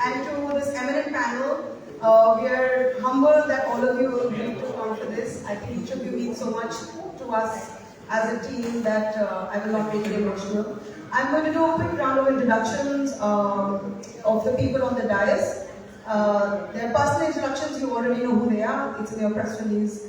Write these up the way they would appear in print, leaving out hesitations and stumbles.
and to this eminent panel. We are humbled that all of you agreed to come for this. I think each of you means so much to us as a team that I will not make it emotional. I'm going to do a quick round of introductions of the people on the dais. Their personal introductions, you already know who they are. It's in your press release.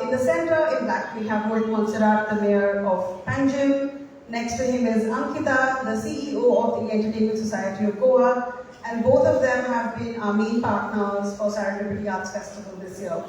In the center, in black, we have Rohit Montserrat, the mayor of Panjim. Next to him is Ankita, the CEO of the Entertainment Society of Goa. And both of them have been our main partners for Serendipity Arts Festival this year.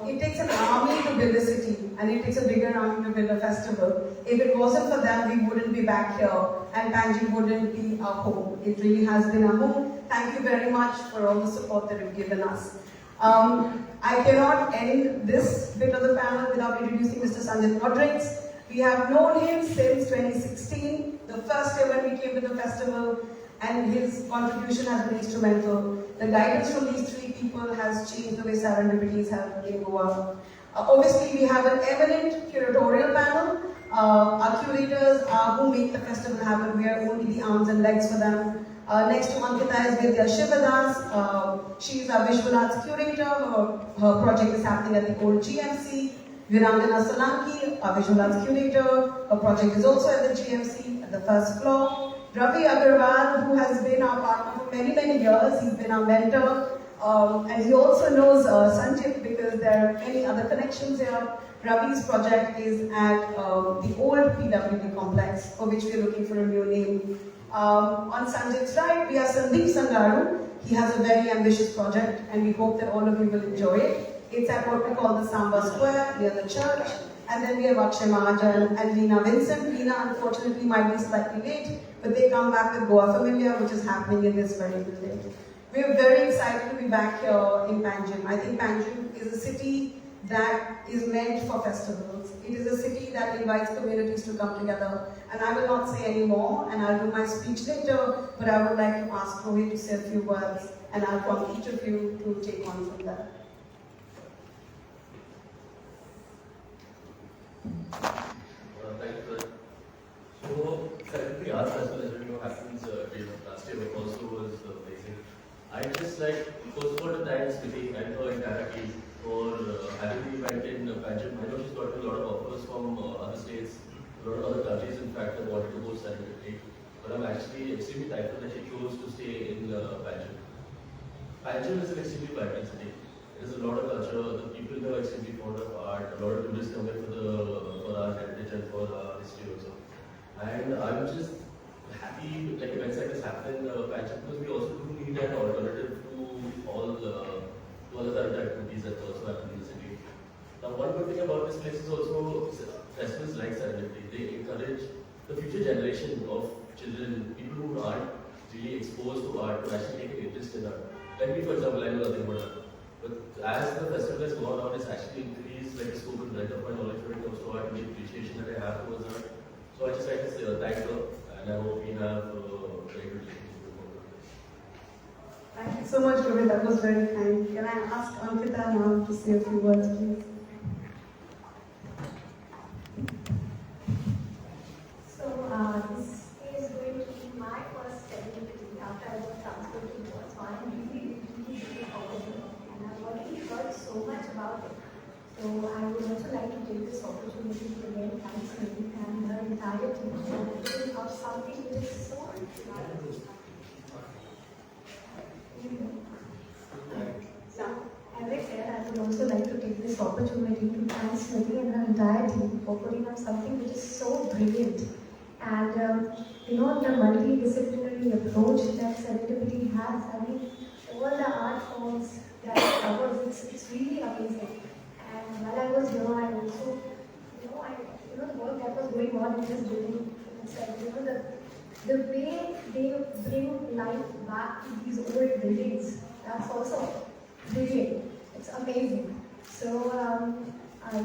It takes an army to build a city, and it takes a bigger army to build a festival. If it wasn't for them, we wouldn't be back here, and Panjim wouldn't be our home. It really has been our home. Thank you very much for all the support that you've given us. I cannot end this bit of the panel without introducing Mr. Sanjit Rodriguez. We have known him since 2016, the first year when we came to the festival, and his contribution has been instrumental. The guidance from these three people has changed the way Serendipity is held in Goa. Obviously, we have an eminent curatorial panel. Our curators are who make the festival happen. We are only the arms and legs for them. Next to Ankita is Vidya Shivadas. She is our visual arts curator. Her project is happening at the old GMC. Virandana Solanki, our visual arts curator. Her project is also at the GMC, at the first floor. Ravi Agarwal, who has been our partner for many, many years. He's been our mentor. And he also knows Sanjit because there are many other connections here. Ravi's project is at the old PWD complex, for which we're looking for a new name. On Sanjit's right, we have Sandeep Sangaru. He has a very ambitious project, and we hope that all of you will enjoy it. It's at what we call the Samba Square, near the church. And then we have Akshay Mahajan and Leena Vincent. Leena, unfortunately, might be slightly late, but they come back with Goa Familia, which is happening in this very building. We're very excited to be back here in Panjim. I think Panjim is a city that is meant for festivals. It is a city that invites communities to come together. And I will not say any more, and I'll do my speech later, but I would like to ask Rohit to say a few words, and I'll prompt each of you to take on from there. Thank you. So, Serendipity Arts Festival, as you know, happens last year, but also was amazing. I just like, first of all, to thank Smriti and her entire team for having the event in Panjim. I know she's gotten a lot of offers from other states, a lot of other countries, in fact, that wanted to host Serendipity. But I'm actually extremely thankful that she chose to stay in Panjim. Panjim is an extremely vibrant city. There's a lot of culture, the people there are extremely fond of art, a lot of tourists come here for our heritage and for our history also. And I'm just happy like events like this happen in Panjim because we also do need an alternative to all the current activities that also happen in the city. Now one good thing about this place is also festivals like Serendipity. They encourage the future generation of children, people who aren't really exposed to art, to actually take an interest in art. Like me, for example, I know nothing about art. But as the festival has gone on, it's actually increased like the scope and breadth of my knowledge when it comes to art and the appreciation that I have towards art. So I just like to say thank her, and I hope we have a very good relationship with her. Thank you so much, Rohit. That was very kind. Can I ask Ankita now to say a few words, please? So this is going to be my first Serendipity after I was transferred to Goa. So I am really looking forward to it. And I've already heard so much about it. So I would also like to take this opportunity to again thank Smriti and her entire team for putting out something which is so as I said, I would also like to take this opportunity to thank Smriti and her entire team for putting out something which is so brilliant. And you know, the multidisciplinary approach that Serendipity has, I mean, all the art forms that it covers, it's really amazing. And while I was here, I also, the work that was going on in this building itself, the way they bring life back to these old buildings, that's also brilliant. It's amazing. So, I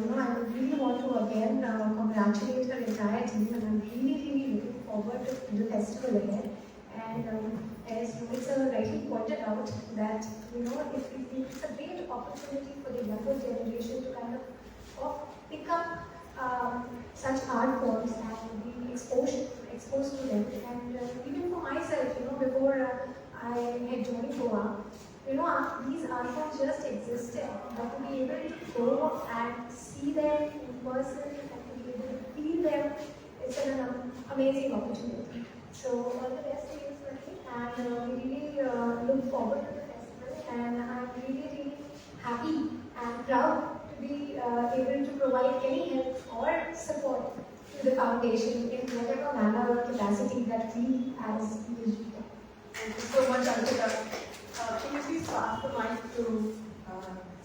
really want to again congratulate her entire team, and I'm really looking forward to the festival again. And as Rohit rightly pointed out, that it's a great opportunity for the younger generation to kind of pick up such art forms and be exposed to them. And even for myself, before I had joined Goa, these art forms just existed, but to be able to go and see them in person and to be able to feel them is an amazing opportunity. So all the best to you, Smriti, and we really look forward to the festival, and I'm really happy and proud to be able to provide any help or support to the foundation in whatever manner or capacity that we as individuals. Thank you so much, Ankita. Can you please pass the mic to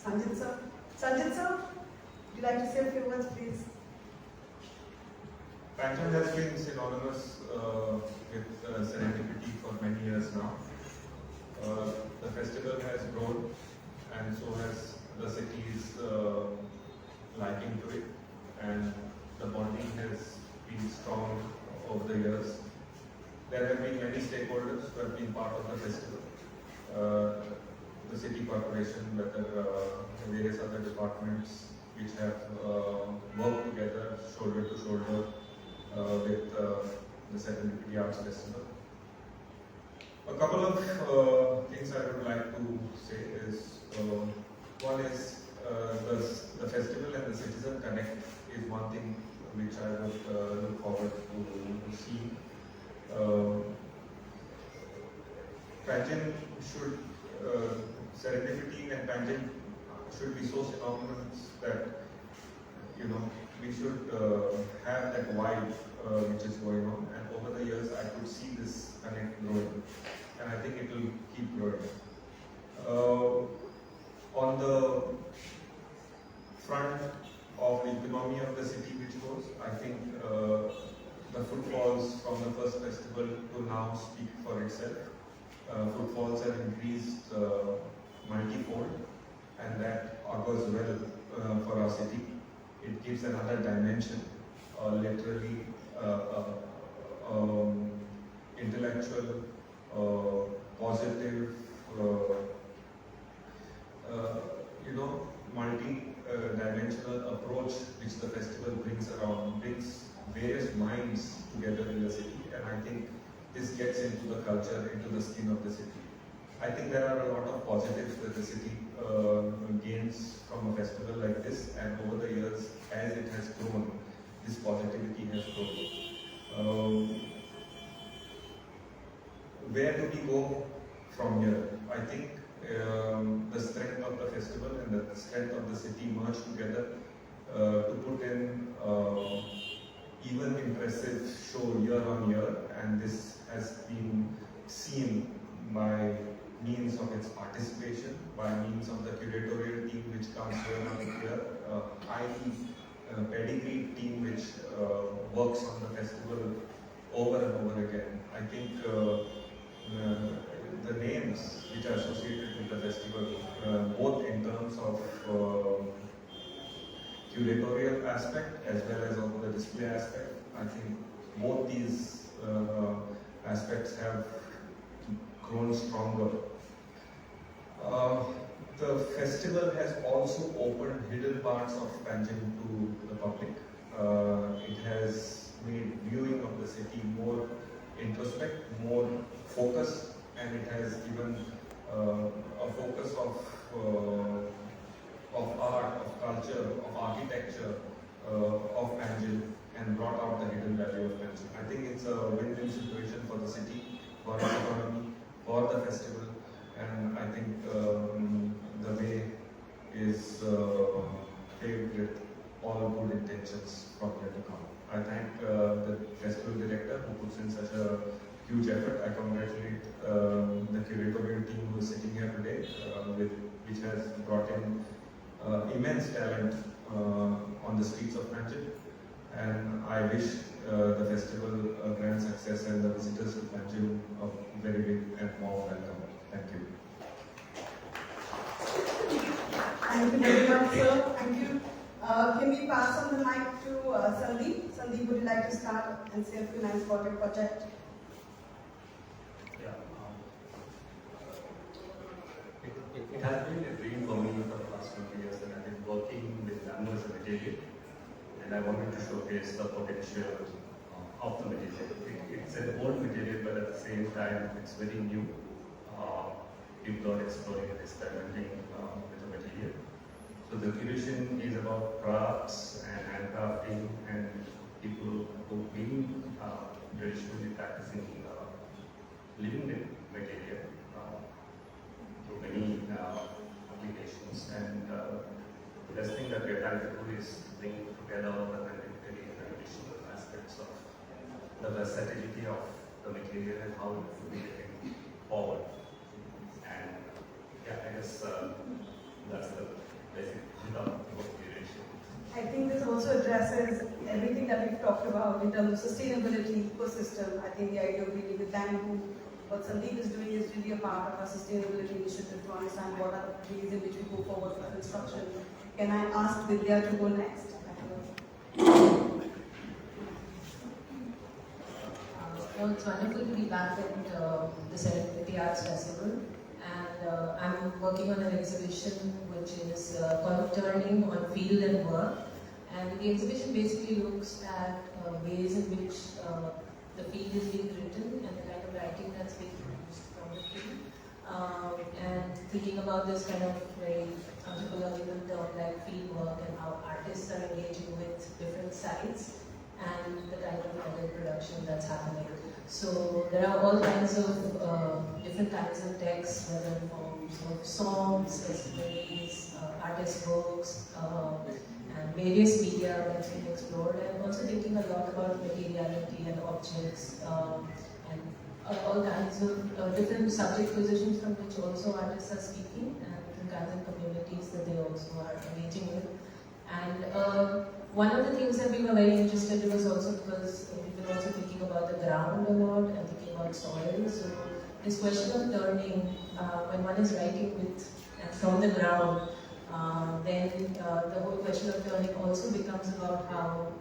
Sanjit sir? Sanjit sir, would you like to say a few words, please? Pancham has been synonymous with Serendipity for many years now. The festival has grown, and so has the city's liking to it, and the bonding has been strong over the years. There have been many stakeholders who have been part of the festival. The city corporation, whether various other departments which have worked together shoulder to shoulder with the Serendipity Arts Festival. A couple of things I would like to say is, one is the festival and the citizen connect is one thing which I would look forward to see. Pageant should, Serendipity and pageant should be so synonymous that, we should have that vibe which is going on, and over the years I could see this connect growing, and I think it will keep growing. On the front of the economy of the city which goes, I think the footfalls from the first festival to now speak for itself. Footfalls have increased multi-fold, and that augurs well for our city. It gives another dimension, literally intellectual, positive, multi-dimensional approach which the festival brings around, brings various minds together in the city, and I think this gets into the culture, into the skin of the city. I think there are a lot of positives that the city gains from a festival like this, and over the years, as it has grown, this positivity has grown. Where do we go from here? I think the strength of the festival and the strength of the city merge together to put in even impressive show year on year, and this has been seen by means of its participation, by means of the curatorial team which comes here on year, highly pedigreed team which works on the festival over and over again. I think the names which are associated with the festival, both in terms of curatorial aspect as well as of the display aspect, I think both these aspects have grown stronger. The festival has also opened hidden parts of Panjim to the public. It has made viewing of the city more introspect, more focused, and it has given a focus of art, of culture, of architecture of Panjim, and brought out the hidden value of Panjim. I think it's a win-win situation for the city, for its economy, for the festival, and I think the way is paved with all good intentions from here to come. I thank the festival director who puts in such a huge effort. I congratulate the curatorial team who is sitting here today, which has brought in immense talent on the streets of Panjim, and I wish the festival a grand success and the visitors to Panjim a very big and warm welcome. Thank you. Thank you very much, sir. Thank you. Can we pass on the mic to Sandeep? Sandeep, would you like to start and say a few lines about your project? Yeah. It has been a dream for me for the past 20 years, and I've been working with bamboo as a material, and I wanted to showcase the potential of the material. It's an old material, but at the same time, it's very new. exploring and experimenting with the material. So the curation is about crafts and handcrafting and people who've been traditionally practicing living with material through many applications. And the best thing that we're trying to do is bring together all the contemporary and traditional aspects of the versatility of the material and how it could be taken forward. And yeah, I guess that's the basic concept of curation. I think this also addresses everything that we've talked about in terms of sustainability, ecosystem. I think the idea of really with them, what Sandeep is doing is really a part of our sustainability initiative to understand what are the ways in which we go forward for construction. Can I ask Vidya to go next? Well, it's wonderful to be back at the Serendipity Arts Festival, and I'm working on an exhibition which is called Turning on Field and Work. And the exhibition basically looks at ways in which the field is being written and the kind of writing that's being produced from the field. And thinking about this kind of very anthropological term like field work and how artists are engaging with different sites and the kind of model production that's happening. So there are all kinds of different kinds of texts, whether in forms of songs, testimonies, artist books, and various media that's been explored. I'm also thinking a lot about materiality and objects and all kinds of different subject positions from which also artists are speaking and different kinds of communities that they also are engaging with. And one of the things that we were very interested in was also because we've been also thinking about the ground a lot and thinking about soil. So this question of turning, when one is writing with and from the ground, then the whole question of turning also becomes about how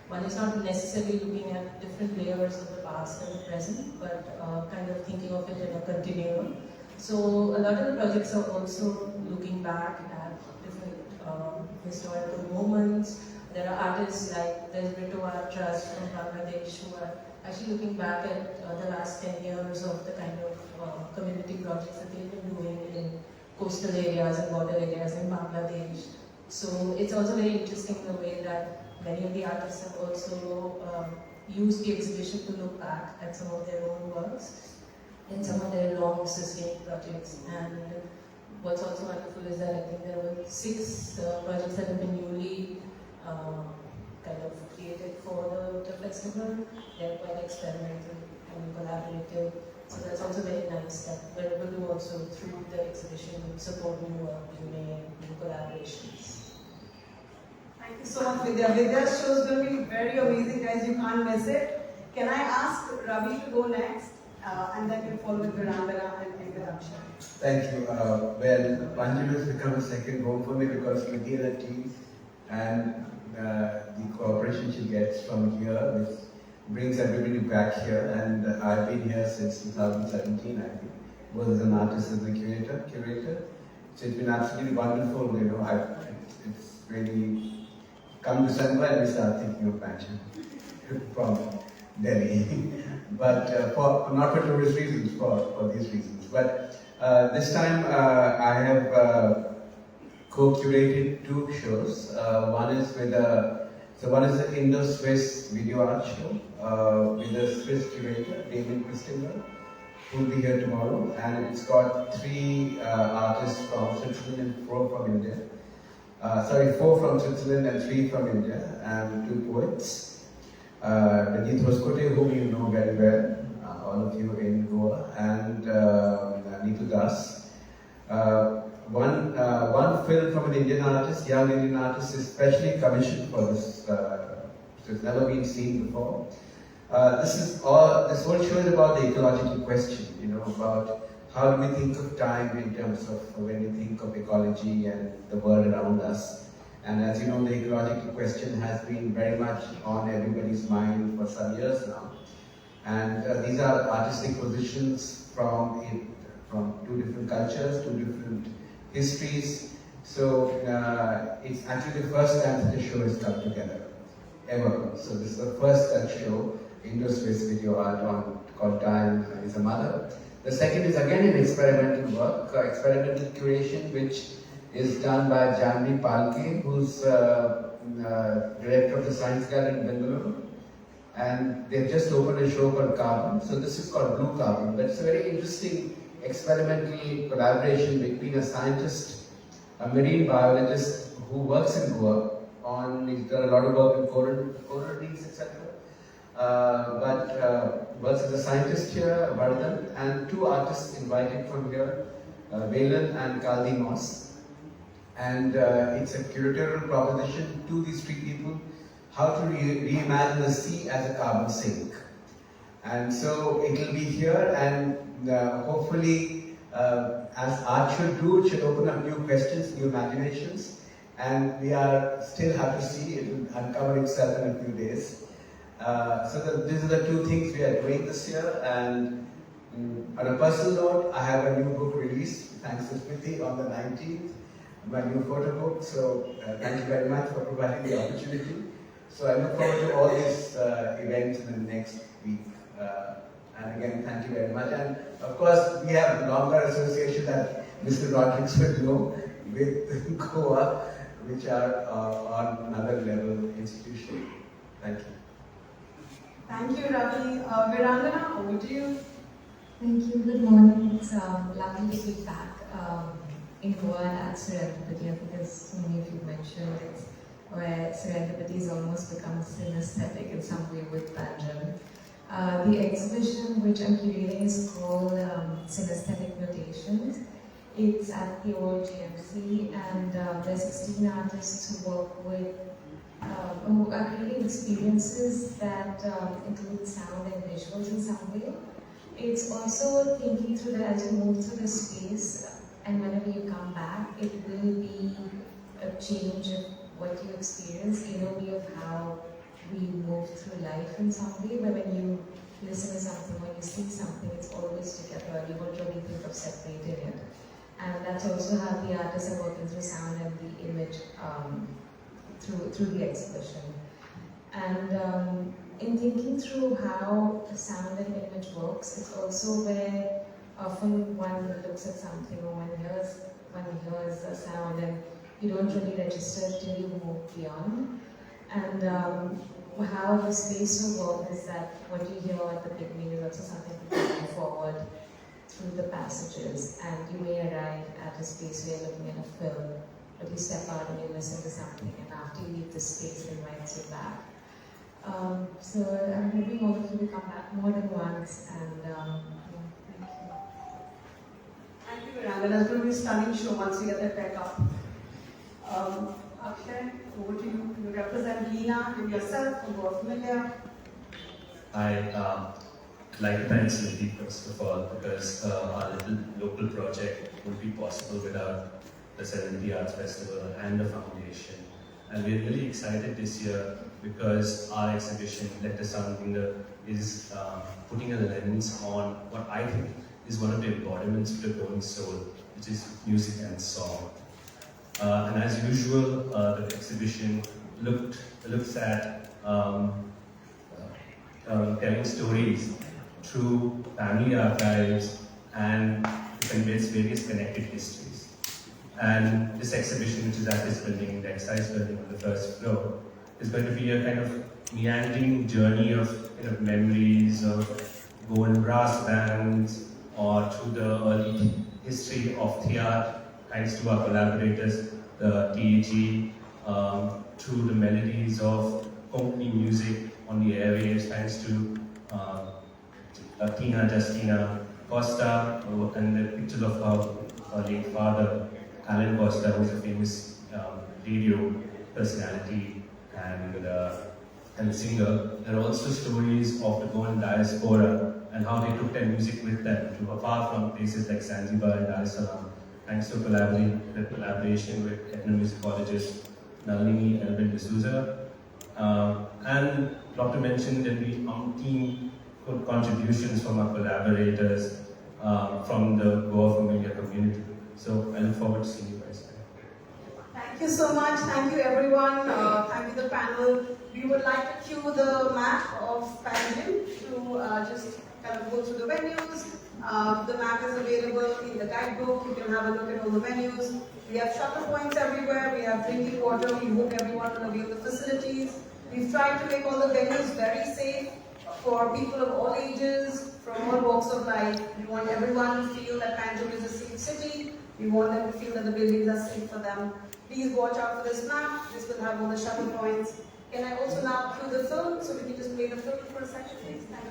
one is not necessarily looking at different layers of the past and the present, but kind of thinking of it in a continuum. So a lot of the projects are also looking back at different historical moments. There are artists like there's Brito Art Trust from Bangladesh who are actually looking back at the last 10 years of the kind of community projects that they've been doing in coastal areas and border areas in Bangladesh. So it's also very interesting the way that many of the artists have also used the exhibition to look back at some of their own works in some of their long sustained projects. And what's also wonderful is that I think there were 6 projects that have been newly kind of created for the festival. They're quite experimental and collaborative. So that's also very nice that we're able to also, through the exhibition, support new work, new collaborations. Thank you so much, Vidya. Vidya's show is going to be very amazing, guys. You can't miss it. Can I ask Ravi to go next? And then we'll follow with Virambana and introduction. Thank you. Well, Banjul has become a second home for me because Vidya and the team and the cooperation she gets from here, which brings everybody back here. And I've been here since 2017, I think, both as an artist and a curator. So it's been absolutely wonderful. You know, it's really come December and we start thinking of Banjul from Delhi. But not for tourist reasons, for these reasons. But this time I have co-curated 2 shows. One is with the Indo-Swiss video art show with a Swiss curator, David Christinger, who will be here tomorrow. And it's got 3 artists from Switzerland and 4 from India. 4 from Switzerland and 3 from India, and 2 poets. Rajit Hoskote, whom you know very well, all of you in Goa, and Neetu Das. One film from an Indian artist, young Indian artist, is specially commissioned for this. It's never been seen before. This whole show is about the ecological question, you know, about how do we think of time in terms of when we think of ecology and the world around us. And as you know, the ecological question has been very much on everybody's mind for some years now. And these are artistic positions from 2 different cultures, 2 different histories. So it's actually the first time that the show has come together, ever. So this is the first such show, Indo-Swiss video art called Time is a Mother. The second is again an experimental work, experimental curation, which is done by Janvi Palke, who's director of the Science Gallery in Bengaluru. And they've just opened a show called Carbon. So this is called Blue Carbon. But it's a very interesting experimental collaboration between a scientist, a marine biologist who works in Goa he's done a lot of work with coral reefs, etc. Works as a scientist here, Vardhan, and two artists invited from here, Velan and Kaldi Moss. And it's a curatorial proposition to these three people, how to reimagine the sea as a carbon sink. And so it will be here, and hopefully, as art should do, it should open up new questions, new imaginations. And we still have to see, it will uncover itself in a few days. These are the two things we are doing this year. And on a personal note, I have a new book released, thanks to Smriti, on the 19th, my new photo book. So thank you very much for providing the opportunity. So I look forward to all these events in the next week. And again, thank you very much. And of course, we have longer association that Mr. Rodriguez will know with Goa, which are on another level institution. Thank you. Thank you, Ravi. Virangana, over to you. Thank you. Good morning. It's lovely to be back in Goa at Serendipity, because so many of you mentioned it's where serendipity has almost become synesthetic in some way with Banjam. The exhibition which I'm curating is called Synesthetic Notations. It's at the old GMC, and there's 16 artists who work with, who are creating experiences that include sound and visuals in some way. It's also thinking through that as you move through the space, and whenever you come back, it will be a change of what you experience in a way of how we move through life in some way, where when you listen to something, when you see something, it's always together, you won't really think of separating it. And that's also how the artists are working through sound and the image through the exhibition. And in thinking through how the sound and image works, it's also where often one looks at something or one hears a sound and you don't really register it till you move beyond. And how the space will work is that what you hear at the beginning is also something to move forward through the passages, and you may arrive at a space where you're looking at a film, but you step out and you listen to something, and after you leave the space, it invites you back. So I'm hoping all of you will come back more than once, and thank you. Thank you, Virangana. It's going to be a stunning show once we get that back up. Akshay, over to you. You represent Leena and yourself, who are familiar. I'd like to thank Smriti first of all, because our little local project would be possible without the Serendipity Arts Festival and the foundation. And we're really excited this year because our exhibition, Let the Sound Linger, is putting a lens on what I think is one of the embodiments of the Goan soul, which is music and song. And as usual, the exhibition looks at telling stories through family archives and conveys various connected histories. And this exhibition, which is at this building, the Excise building on the first floor, is going to be a kind of meandering journey of memories of Goan brass bands, or through the early history of theatre, thanks to our collaborators, the TAG, through the melodies of Konkani music on the airwaves, thanks to Tina Justina Costa, and the pictures of her late father, Alan Costa, who is a famous radio personality and singer. There are also stories of the Goan diaspora and how they took their music with them to afar from places like Zanzibar and Dar es Salaam, thanks to collaboration with ethnomusicologist Nalini Elvin D'Souza. And not to mention that we umpteen contributions from our collaborators from the Goa familiar community. So I look forward to seeing you guys. Thank you so much. Thank you, everyone. Thank you, the panel. We would like to cue the map of Panjim to just kind of go through the venues. The map is available in the guidebook. You can have a look at all the venues. We have shuttle points everywhere. We have drinking water. We hope everyone will avail the facilities. We've tried to make all the venues very safe for people of all ages, from all walks of life. We want everyone to feel that Panjim is a safe city. We want them to feel that the buildings are safe for them. Please watch out for this map. This will have all the shuttle points. Can I also now cue the film so we can just play the film for a second, please? Thank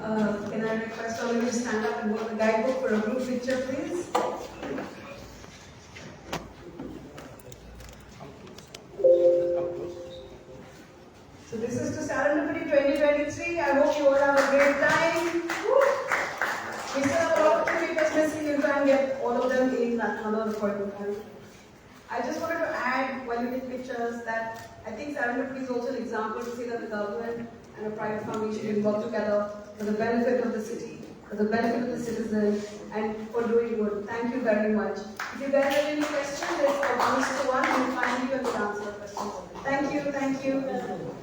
Can I request all of you to stand up and hold the guidebook for a group picture, please? So this is to Serendipity 2023. I hope you all have a great time. We still have a lot of papers missing. You'll try and get all of them in another appointment. I just wanted to add, while you take pictures, that I think Serendipity is also an example to say that the government and a private foundation can work together for the benefit of the city, for the benefit of the citizens, and for doing good. Thank you very much. If you guys have any questions, there's a 1:1. We'll find you and we'll answer the questions. Thank you.